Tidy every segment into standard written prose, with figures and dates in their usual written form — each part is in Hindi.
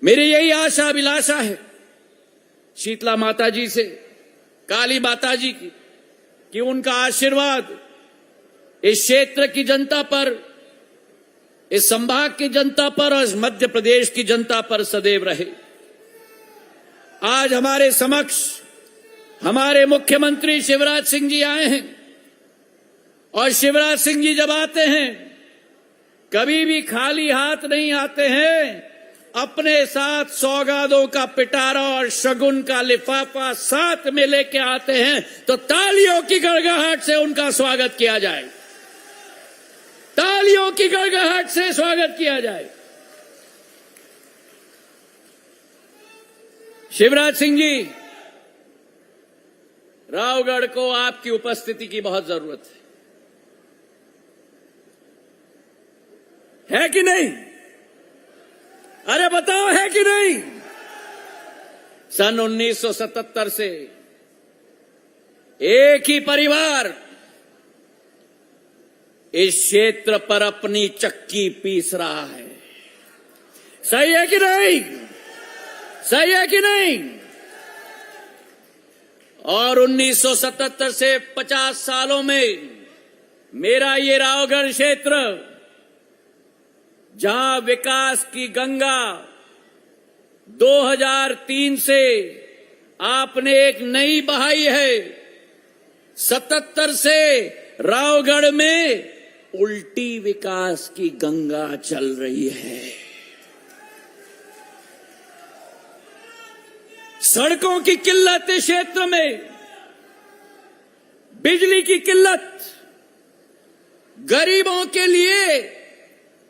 मेरी यही आशा अभिलाषा है शीतला माता जी से, काली माता जी की, कि उनका आशीर्वाद इस क्षेत्र की जनता पर, इस संभाग की जनता पर और इस मध्य प्रदेश की जनता पर सदैव रहे। आज हमारे समक्ष हमारे मुख्यमंत्री शिवराज सिंह जी आए हैं और शिवराज सिंह जी जब आते हैं कभी भी खाली हाथ नहीं आते हैं, अपने साथ सौगातों का पिटारा और शगुन का लिफाफा साथ में लेके आते हैं। तो तालियों की गड़गड़ाहट से उनका स्वागत किया जाए, तालियों की गड़गड़ाहट से स्वागत किया जाए। शिवराज सिंह जी, रावगढ़ को आपकी उपस्थिति की बहुत जरूरत है कि नहीं? अरे बताओ, है कि नहीं? सन 1977 से एक ही परिवार इस क्षेत्र पर अपनी चक्की पीस रहा है। सही है कि नहीं? सही है कि नहीं? और 1977 से 50 सालों में मेरा ये रावगढ़ क्षेत्र, जहां विकास की गंगा 2003 से आपने एक नई बहाई है, 77 से रावगढ़ में उल्टी विकास की गंगा चल रही है। सड़कों की किल्लत इस क्षेत्र में, बिजली की किल्लत, गरीबों के लिए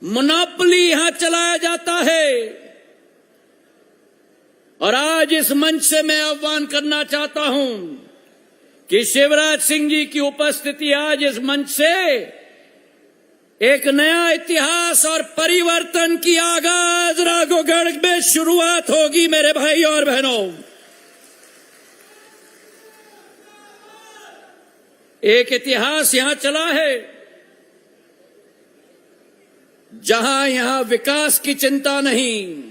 मोनोपोली यहां चलाया जाता है। और आज इस मंच से मैं आह्वान करना चाहता हूं कि शिवराज सिंह जी की उपस्थिति आज इस मंच से एक नया इतिहास और परिवर्तन की आगाज राघवगढ़ में शुरुआत होगी। मेरे भाई और बहनों, एक इतिहास यहां चला है जहां यहां विकास की चिंता नहीं,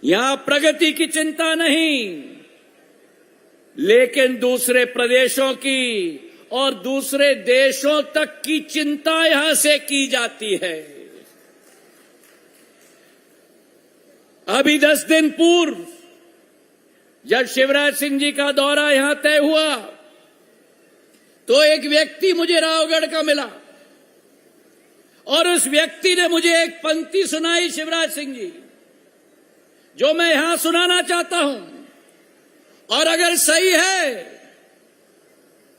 यहां प्रगति की चिंता नहीं, लेकिन दूसरे प्रदेशों की और दूसरे देशों तक की चिंता यहां से की जाती है। अभी 10 दिन पूर्व जब शिवराज सिंह जी का दौरा यहां तय हुआ तो एक व्यक्ति मुझे रावगढ़ का मिला और उस व्यक्ति ने मुझे एक पंक्ति सुनाई, शिवराज सिंह जी, जो मैं यहां सुनाना चाहता हूं। और अगर सही है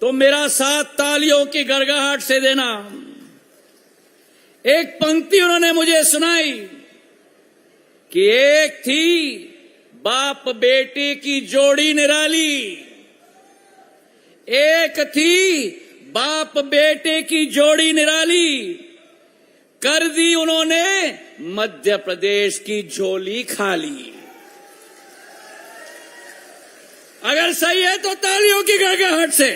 तो मेरा साथ तालियों की गड़गड़ाहट से देना। एक पंक्ति उन्होंने मुझे सुनाई कि एक थी बाप बेटे की जोड़ी निराली, एक थी बाप बेटे की जोड़ी निराली, कर दी उन्होंने मध्य प्रदेश की झोली खाली। अगर सही है तो तालियों की गड़गड़ाहट से।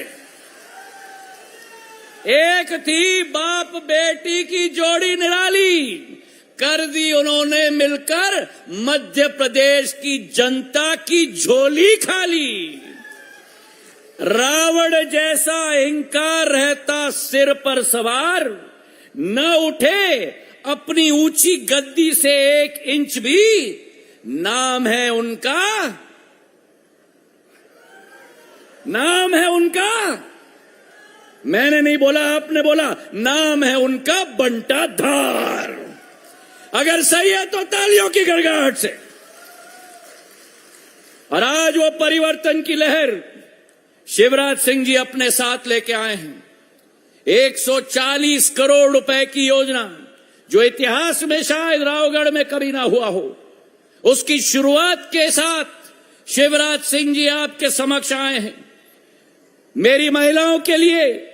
एक थी बाप बेटी की जोड़ी निराली, कर दी उन्होंने मिलकर मध्य प्रदेश की जनता की झोली खाली। रावण जैसा अहंकार रहता सिर पर सवार, न उठे अपनी ऊंची गद्दी से 1 इंच भी, नाम है उनका, नाम है उनका, मैंने नहीं बोला, आपने बोला, नाम है उनका बंटाधार। अगर सही है तो तालियों की गड़गड़ाहट से। और आज वो परिवर्तन की लहर शिवराज सिंह जी अपने साथ लेके आए हैं। 140 करोड़ रुपए की योजना, जो इतिहास में शायद रावगढ़ में कभी ना हुआ हो, उसकी शुरुआत के साथ शिवराज सिंह जी आपके समक्ष आए हैं। मेरी महिलाओं के लिए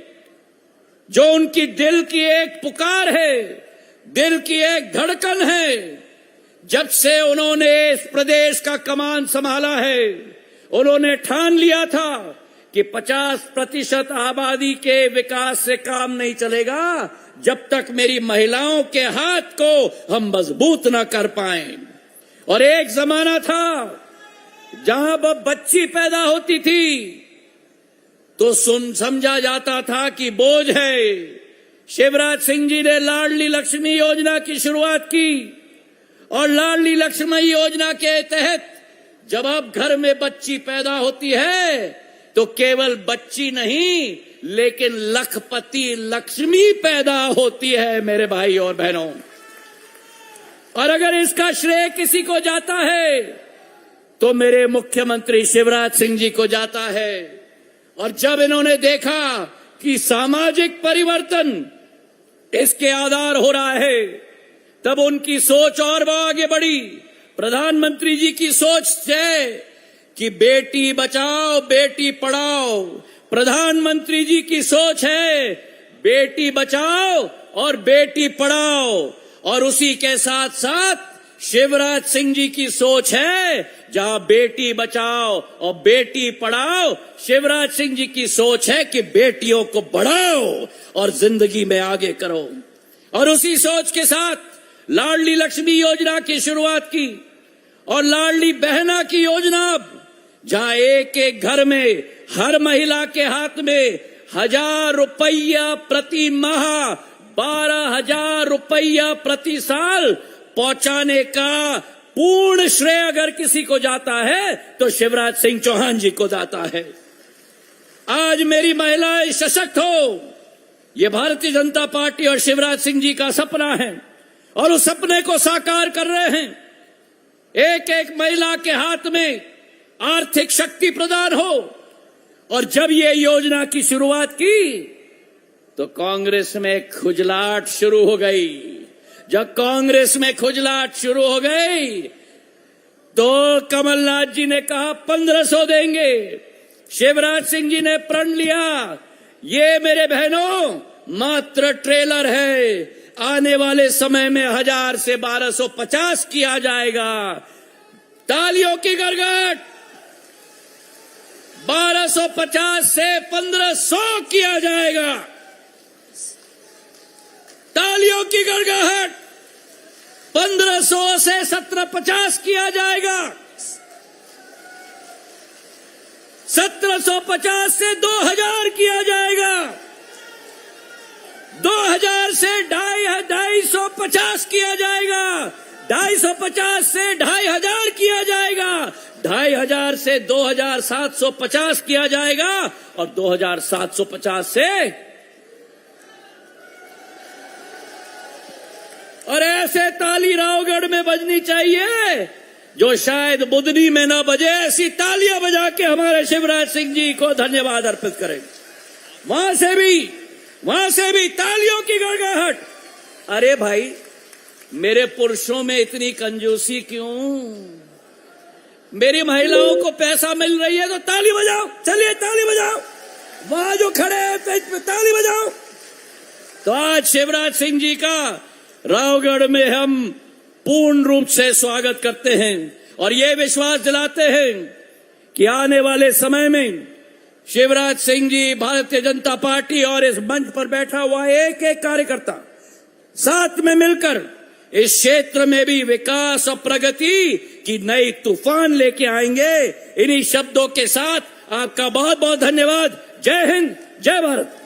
जो उनकी दिल की एक पुकार है, दिल की एक धड़कन है, जब से उन्होंने इस प्रदेश का कमान संभाला है, उन्होंने ठान लिया था कि 50% आबादी के विकास से काम नहीं चलेगा जब तक मेरी महिलाओं के हाथ को हम मजबूत न कर पाएं। और एक जमाना था जहां बच्ची पैदा होती थी तो समझा जाता था कि बोझ है। शिवराज सिंह जी ने लाडली लक्ष्मी योजना की शुरुआत की और लाडली लक्ष्मी योजना के तहत जब अब घर में बच्ची पैदा होती है तो केवल बच्ची नहीं लेकिन लखपति लक्ष्मी पैदा होती है मेरे भाई और बहनों। और अगर इसका श्रेय किसी को जाता है तो मेरे मुख्यमंत्री शिवराज सिंह जी को जाता है। और जब इन्होंने देखा कि सामाजिक परिवर्तन इसके आधार हो रहा है तब उनकी सोच और वो आगे बढ़ी। प्रधानमंत्री जी की सोच है कि बेटी बचाओ बेटी पढ़ाओ। प्रधानमंत्री जी की सोच है बेटी बचाओ और बेटी पढ़ाओ। और उसी के साथ साथ शिवराज सिंह जी की सोच है जहां बेटी बचाओ और बेटी पढ़ाओ। शिवराज सिंह जी की सोच है कि बेटियों को बढ़ाओ और जिंदगी में आगे करो। और उसी सोच के साथ लाडली लक्ष्मी योजना की शुरुआत की और लाडली बहना की योजना जहां एक एक घर में हर महिला के हाथ में 1,000 रुपया प्रति माह 12,000 रुपया प्रति साल पहुंचाने का पूर्ण श्रेय अगर किसी को जाता है तो शिवराज सिंह चौहान जी को जाता है। आज मेरी महिलाएं सशक्त हो, ये भारतीय जनता पार्टी और शिवराज सिंह जी का सपना है और उस सपने को साकार कर रहे हैं। एक एक महिला के हाथ में आर्थिक शक्ति प्रदान हो। और जब ये योजना की शुरुआत की तो कांग्रेस में खुजलाहट शुरू हो गई। जब कांग्रेस में खुजलाहट शुरू हो गई तो कमलनाथ जी ने कहा 1,500 देंगे। शिवराज सिंह जी ने प्रण लिया ये मेरे बहनों मात्र ट्रेलर है, आने वाले समय में 1,000 से 1,250 किया जाएगा। तालियों की गड़गड़। 1,250 से 1,500 किया जाएगा। तालियों की गड़गड़ाहट। 1,500 से 1,750 किया जाएगा। 1,750 से 2,000 किया जाएगा। 2,000 से 2,250 किया जाएगा। 2,250 से 2,500 किया जाएगा। 2,500 से 2,750 किया जाएगा और 2,750 से और ऐसे ताली रावगढ़ में बजनी चाहिए जो शायद बुधनी में ना बजे। ऐसी तालियां बजा के हमारे शिवराज सिंह जी को धन्यवाद अर्पित करें। वहां से भी तालियों की गड़गड़ाहट। अरे भाई मेरे पुरुषों में इतनी कंजूसी क्यों? मेरी महिलाओं को पैसा मिल रही है तो ताली बजाओ। चलिए ताली बजाओ। वहां जो खड़े हैं ताली बजाओ। तो आज शिवराज सिंह जी का रावगढ़ में हम पूर्ण रूप से स्वागत करते हैं और ये विश्वास दिलाते हैं कि आने वाले समय में शिवराज सिंह जी, भारतीय जनता पार्टी और इस मंच पर बैठा हुआ एक एक कार्यकर्ता साथ में मिलकर इस क्षेत्र में भी विकास और प्रगति की नई तूफान लेके आएंगे। इन्हीं शब्दों के साथ आपका बहुत बहुत धन्यवाद। जय हिंद, जय भारत।